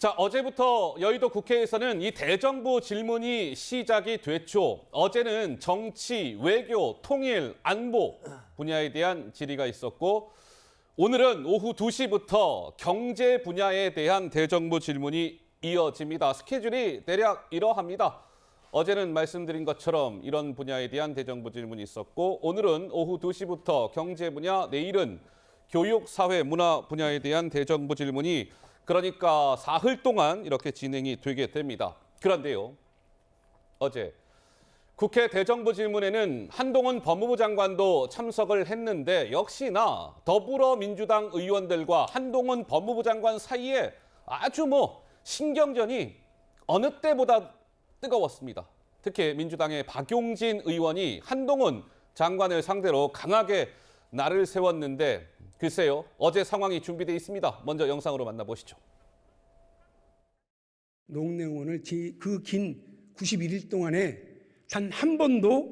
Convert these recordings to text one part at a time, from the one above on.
자, 어제부터 여의도 국회에서는 이 대정부 질문이 시작이 됐죠. 어제는 정치, 외교, 통일, 안보 분야에 대한 질의가 있었고 오늘은 오후 2시부터 경제 분야에 대한 대정부 질문이 이어집니다. 스케줄이 대략 이러합니다. 어제는 말씀드린 것처럼 이런 분야에 대한 대정부 질문이 있었고 오늘은 오후 2시부터 경제 분야, 내일은 교육, 사회, 문화 분야에 대한 대정부 질문이 그러니까 사흘 동안 이렇게 진행이 되게 됩니다. 그런데요, 어제 국회 대정부 질문에는 한동훈 법무부 장관도 참석을 했는데 역시나 더불어민주당 의원들과 한동훈 법무부 장관 사이에 아주 신경전이 어느 때보다 뜨거웠습니다. 특히 민주당의 박용진 의원이 한동훈 장관을 상대로 강하게 날을 세웠는데 글쎄요, 어제 상황이 준비되어 있습니다. 먼저 영상으로 만나보시죠. 노웅래 의원을 그 긴 91일 동안에 단 한 번도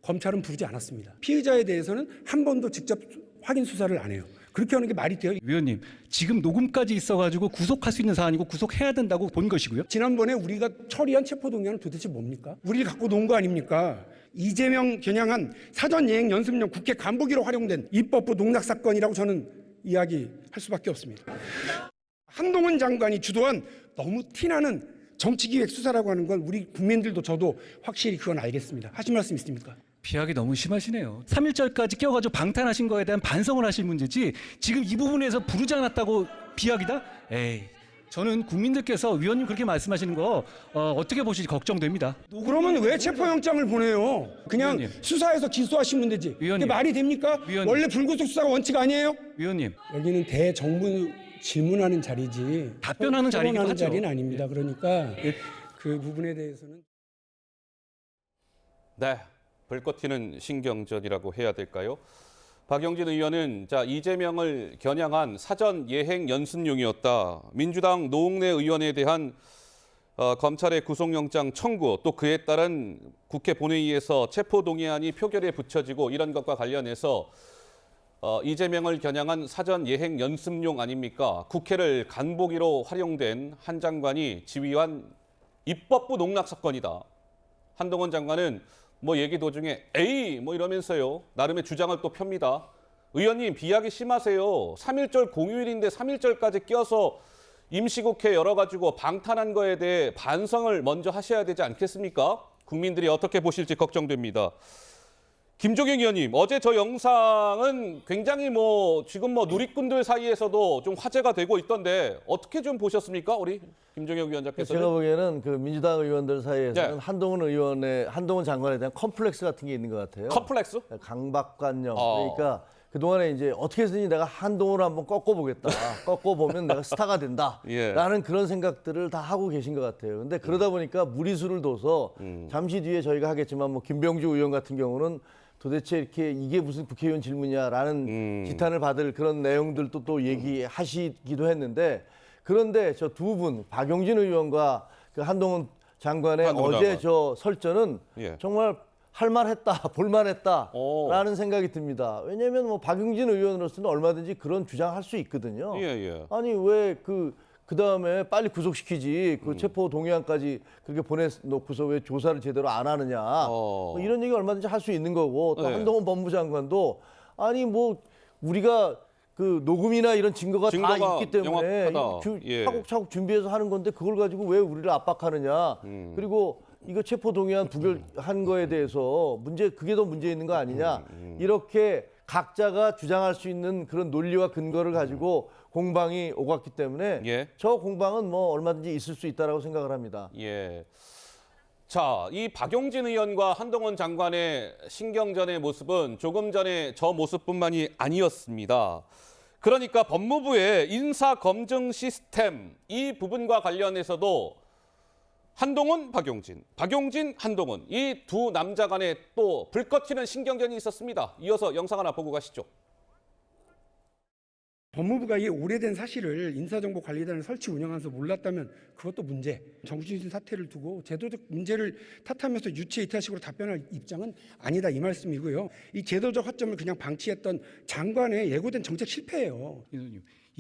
검찰은 부르지 않았습니다. 피의자에 대해서는 한 번도 직접 확인 수사를 안 해요. 그렇게 하는 게 말이 돼요? 위원님, 지금 녹음까지 있어가지고 구속할 수 있는 사안이고 구속해야 된다고 본 것이고요. 지난번에 우리가 처리한 체포동의안은 도대체 뭡니까? 우리를 갖고 논 거 아닙니까? 이재명 겨냥한 사전예행 연습용 국회 간부기로 활용된 입법부 농락 사건이라고 저는 이야기할 수밖에 없습니다. 한동훈 장관이 주도한 너무 티나는 정치기획 수사라고 하는 건 우리 국민들도 저도 확실히 그건 알겠습니다. 하실 말씀 있습니까? 비하기 너무 심하시네요. 3.1절까지 껴가지고 방탄하신 거에 대한 반성을 하실 문제지 지금 이 부분에서 부르지 않았다고 비하기다? 에이, 저는 국민들께서 위원님 그렇게 말씀하시는 거 어떻게 보실지 걱정됩니다. 그러면 왜 체포영장을 보내요? 그냥 위원님. 수사해서 기소하시면 되지. 위원님. 이게 말이 됩니까? 위원님. 원래 불구속 수사가 원칙 아니에요? 위원님, 여기는 대정부 질문하는 자리지 답변하는 자리이기도 토론하는 하죠. 자리는 아닙니다. 그러니까 그 부분에 대해서는 네, 불꽃 튀는 신경전이라고 해야 될까요? 박용진 의원은 이재명을 겨냥한 사전 예행 연습용이었다. 민주당 노웅래 의원에 대한 검찰의 구속영장 청구 또 그에 따른 국회 본회의에서 체포동의안이 표결에 붙여지고 이런 것과 관련해서 이재명을 겨냥한 사전 예행 연습용 아닙니까? 국회를 간보기로 활용된 한 장관이 지휘한 입법부 농락 사건이다. 한동훈 장관은 얘기 도중에 에이 이러면서요. 나름의 주장을 또 펴니다. 의원님 비하기 심하세요. 3.1절 공휴일인데 3.1절까지 껴서 임시국회 열어가지고 방탄한 거에 대해 반성을 먼저 하셔야 되지 않겠습니까? 국민들이 어떻게 보실지 걱정됩니다. 김종인 의원님, 어제 저 영상은 굉장히 지금 누리꾼들 사이에서도 좀 화제가 되고 있던데 어떻게 좀 보셨습니까? 우리 김종인 위원장께서는? 제가 보기에는 그 민주당 의원들 사이에서는 네. 한동훈 장관에 대한 컴플렉스 같은 게 있는 것 같아요. 컴플렉스? 강박관념. 그러니까 그동안에 이제 어떻게 해서든지 내가 한동훈을 한번 꺾어보겠다. 꺾어보면 내가 스타가 된다. 예. 라는 그런 생각들을 다 하고 계신 것 같아요. 근데 그러다 보니까 무리수를 둬서 잠시 뒤에 저희가 하겠지만 김병주 의원 같은 경우는 도대체 이게 무슨 국회의원 질문이냐라는 지탄을 받을 그런 내용들도 또 얘기하시기도 했는데 그런데 저 두 분 박용진 의원과 그 한동훈 장관의 어제 저 설전은 정말 할만했다, 볼만했다라는 생각이 듭니다. 왜냐하면 박용진 의원으로서는 얼마든지 그런 주장할 수 있거든요. 아니 왜 그 다음에 빨리 구속시키지 그 체포 동의안까지 그렇게 보내놓고서 왜 조사를 제대로 안 하느냐 이런 얘기 얼마든지 할 수 있는 거고 또 한동훈 법무부 장관도 아니 우리가 그 녹음이나 이런 증거가 다 있기 때문에 차곡차곡 준비해서 하는 건데 그걸 가지고 왜 우리를 압박하느냐 그리고 이거 체포 동의안 부결한 거에 대해서 그게 더 문제 있는 거 아니냐 이렇게 각자가 주장할 수 있는 그런 논리와 근거를 가지고 공방이 오갔기 때문에 저 공방은 얼마든지 있을 수 있다라고 생각을 합니다. 자, 이 박용진 의원과 한동훈 장관의 신경전의 모습은 조금 전에 저 모습뿐만이 아니었습니다. 그러니까 법무부의 인사검증 시스템 이 부분과 관련해서도 한동훈, 박용진, 한동훈 이 두 남자 간에 또 불꽃 튀는 신경전이 있었습니다. 이어서 영상 하나 보고 가시죠. 법무부가 이 오래된 사실을 인사정보관리단을 설치 운영하면서 몰랐다면 그것도 문제. 정치인 사태를 두고 제도적 문제를 탓하면서 유치이탈식으로 답변할 입장은 아니다 이 말씀이고요. 이 제도적 허점을 그냥 방치했던 장관의 예고된 정책 실패예요.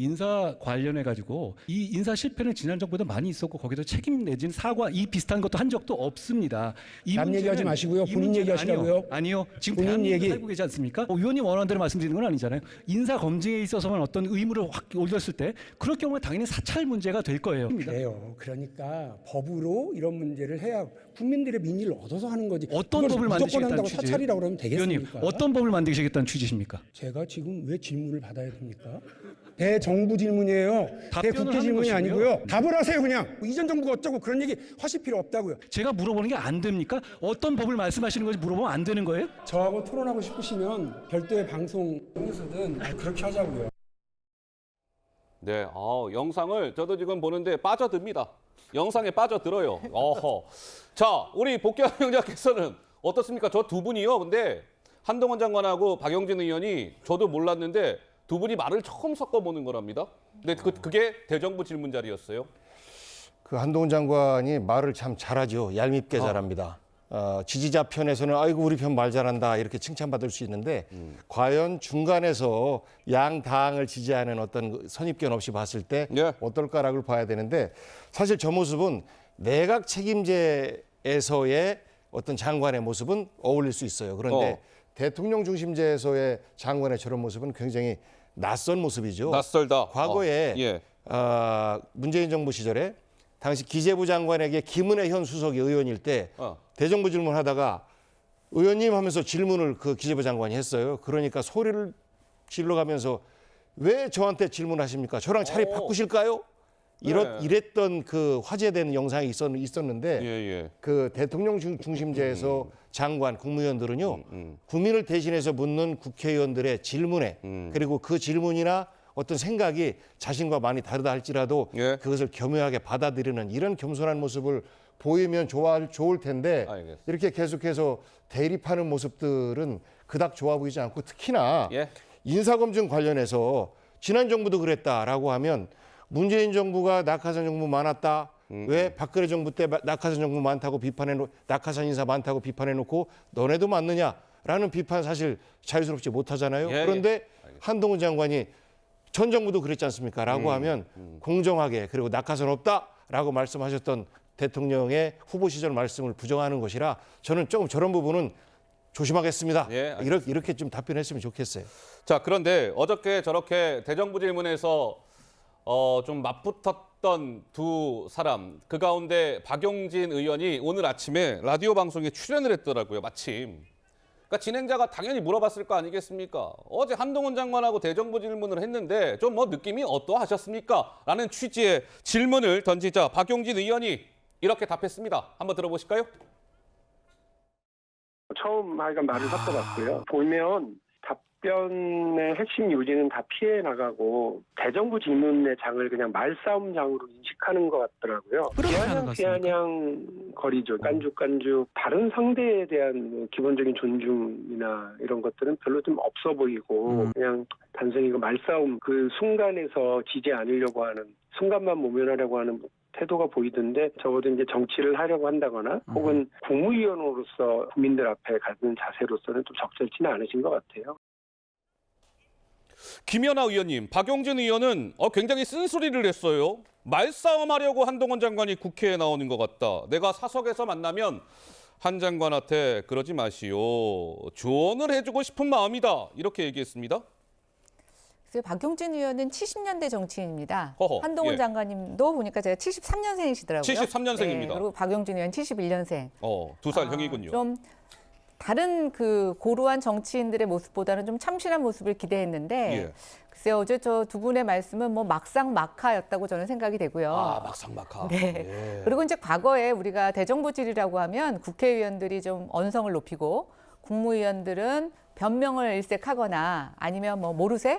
인사 관련해 가지고 이 인사 실패는 지난 정부도 많이 있었고 거기도 책임 내진 사과 이 비슷한 것도 한 적도 없습니다. 이 남 문제는- 얘기하지 마시고요. 이 본인 문제는- 얘기하시라고요. 아니요. 지금 본인 대한민국에 얘기. 살고 계지 않습니까? 의원님 원하는 대로 말씀드리는 건 아니잖아요. 인사 검증에 있어서만 어떤 의무를 확 올렸을 때 그럴 경우에 당연히 사찰 문제가 될 거예요. 그래요. 그러니까 법으로 이런 문제를 해야 국민들의 민의를 얻어서 하는 거지. 어떤 그걸 법을 무조건 만드시겠다는 한다고 취지예요? 사찰이라고 그러면 의원님, 되겠습니까? 어떤 법을 만드시겠다는 취지십니까? 제가 지금 왜 질문을 받아야 됩니까? 대정부 질문이에요. 답변을 대국회 하는 질문이 것이고요. 아니고요. 답을 하세요 그냥. 이전 정부가 어쩌고 그런 얘기 하실 필요 없다고요. 제가 물어보는 게 안 됩니까? 어떤 법을 말씀하시는 건지 물어보면 안 되는 거예요? 저하고 토론하고 싶으시면 별도의 방송에서든 그렇게 하자고요. 네, 영상을 저도 지금 보는데 빠져듭니다. 영상에 빠져들어요. 어허. 자, 우리 복귀한 영자께서는 어떻습니까? 저 두 분이요. 근데 한동훈 장관하고 박용진 의원이 저도 몰랐는데 두 분이 말을 처음 섞어보는 거랍니다. 근데 그게 대정부 질문 자리였어요. 그 한동훈 장관이 말을 참 잘하죠. 얄밉게 잘합니다. 지지자 편에서는 아이고 우리 편 말 잘한다 이렇게 칭찬받을 수 있는데 과연 중간에서 양 당을 지지하는 어떤 선입견 없이 봤을 때 예. 어떨까라고 봐야 되는데 사실 저 모습은 내각 책임제에서의 어떤 장관의 모습은 어울릴 수 있어요. 그런데 대통령 중심제에서의 장관의 저런 모습은 굉장히 낯선 모습이죠. 낯설다. 과거에 예. 문재인 정부 시절에 당시 기재부 장관에게 김은혜 현 수석이 의원일 때 대정부 질문하다가 의원님 하면서 질문을 그 기재부 장관이 했어요. 그러니까 소리를 질러가면서 왜 저한테 질문하십니까? 저랑 자리 바꾸실까요? 이랬던 그 화제된 영상이 있었는데 예. 그 대통령 중심제에서 장관, 국무위원들은요 국민을 대신해서 묻는 국회의원들의 질문에 그리고 그 질문이나 어떤 생각이 자신과 많이 다르다 할지라도 예. 그것을 겸허하게 받아들이는 이런 겸손한 모습을 보이면 좋을 텐데 알겠습니다. 이렇게 계속해서 대립하는 모습들은 그닥 좋아 보이지 않고 특히나 예. 인사검증 관련해서 지난 정부도 그랬다라고 하면 문재인 정부가 낙하산 정부 많았다. 왜 박근혜 정부 때 낙하산 정부 많다고 낙하산 인사 많다고 비판해놓고 너네도 많느냐라는 비판 사실 자유스럽지 못하잖아요. 예, 그런데 한동훈 장관이 전 정부도 그랬지 않습니까? 라고 하면 공정하게 그리고 낙하산 없다라고 말씀하셨던 대통령의 후보 시절 말씀을 부정하는 것이라 저는 조금 저런 부분은 조심하겠습니다. 예, 이렇게 좀 답변했으면 좋겠어요. 자, 그런데 어저께 저렇게 대정부 질문에서 좀 맞붙었던 두 사람, 그 가운데 박용진 의원이 오늘 아침에 라디오 방송에 출연을 했더라고요, 마침. 그러니까 진행자가 당연히 물어봤을 거 아니겠습니까? 어제 한동훈 장관하고 대정부 질문을 했는데 좀 뭐 느낌이 어떠하셨습니까? 라는 취지의 질문을 던지자 박용진 의원이 이렇게 답했습니다. 한번 들어보실까요? 처음 하여간 말을 섞어봤고요. 보면 답변의 핵심 요지는 다 피해 나가고 대정부 질문의 장을 그냥 말싸움장으로 인식하는 것 같더라고요. 그렇게 하는 것 같습니까? 비아냥 거리죠. 깐죽깐죽. 다른 상대에 대한 기본적인 존중이나 이런 것들은 별로 좀 없어 보이고 그냥 단순히 그 말싸움 그 순간에서 지지 않으려고 하는 순간만 모면하려고 하는 태도가 보이던데 적어도 이제 정치를 하려고 한다거나 혹은 국무위원으로서 국민들 앞에 가는 자세로서는 좀 적절치는 않으신 것 같아요. 김연아 의원님, 박용진 의원은 굉장히 쓴소리를 했어요. 말싸움하려고 한동훈 장관이 국회에 나오는 것 같다. 내가 사석에서 만나면 한 장관한테 그러지 마시오. 조언을 해주고 싶은 마음이다. 이렇게 얘기했습니다. 그래서 박용진 의원은 70년대 정치인입니다. 허허, 한동훈 예. 장관님도 보니까 제가 73년생이시더라고요. 73년생입니다. 그리고 박용진 의원 71년생. 2살 형이군요. 좀 다른 그 고루한 정치인들의 모습보다는 좀 참신한 모습을 기대했는데 예. 글쎄요, 어제 저 두 분의 말씀은 뭐 막상막하였다고 저는 생각이 되고요. 막상막하. 네. 예. 그리고 이제 과거에 우리가 대정부질이라고 하면 국회의원들이 좀 언성을 높이고 국무위원들은 변명을 일색하거나 아니면 뭐 모르쇠?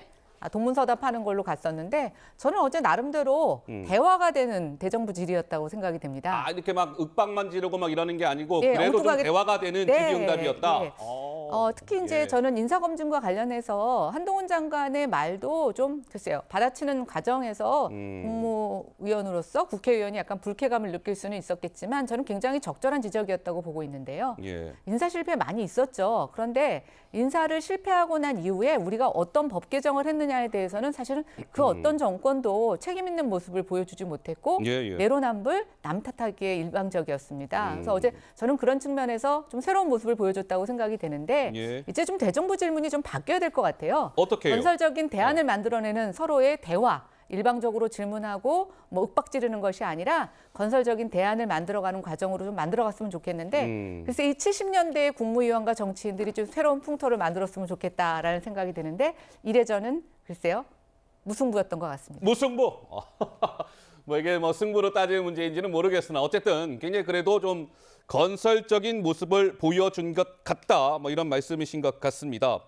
동문서답하는 걸로 갔었는데 저는 어제 나름대로 대화가 되는 대정부 질의였다고 생각이 됩니다. 이렇게 막 윽박만 지르고 막 이러는 게 아니고 예, 그래도 좀 엉뚱하게- 대화가 되는 네, 질의응답이었다. 네. 특히 이제 예. 저는 인사검증과 관련해서 한동훈 장관의 말도 좀 글쎄요 받아치는 과정에서 국무위원으로서 국회의원이 약간 불쾌감을 느낄 수는 있었겠지만 저는 굉장히 적절한 지적이었다고 보고 있는데요. 예. 인사 실패 많이 있었죠. 그런데 인사를 실패하고 난 이후에 우리가 어떤 법 개정을 했느냐 했느냐에 대해서는 사실은 그 어떤 정권도 책임 있는 모습을 보여주지 못했고 내로남불, 남 탓하기에 일방적이었습니다. 그래서 어제 저는 그런 측면에서 좀 새로운 모습을 보여줬다고 생각이 되는데 이제 좀 대정부 질문이 좀 바뀌어야 될 것 같아요. 어떻게요? 건설적인 대안을 만들어내는 서로의 대화. 일방적으로 질문하고 뭐 윽박지르는 것이 아니라 건설적인 대안을 만들어가는 과정으로 좀 만들어갔으면 좋겠는데 글쎄 이 70년대의 국무위원과 정치인들이 좀 새로운 풍토를 만들었으면 좋겠다라는 생각이 드는데 이래저는 글쎄요 무승부였던 것 같습니다. 무승부. 뭐 이게 뭐 승부로 따질 문제인지는 모르겠으나 어쨌든 굉장히 그래도 좀 건설적인 모습을 보여준 것 같다. 뭐 이런 말씀이신 것 같습니다.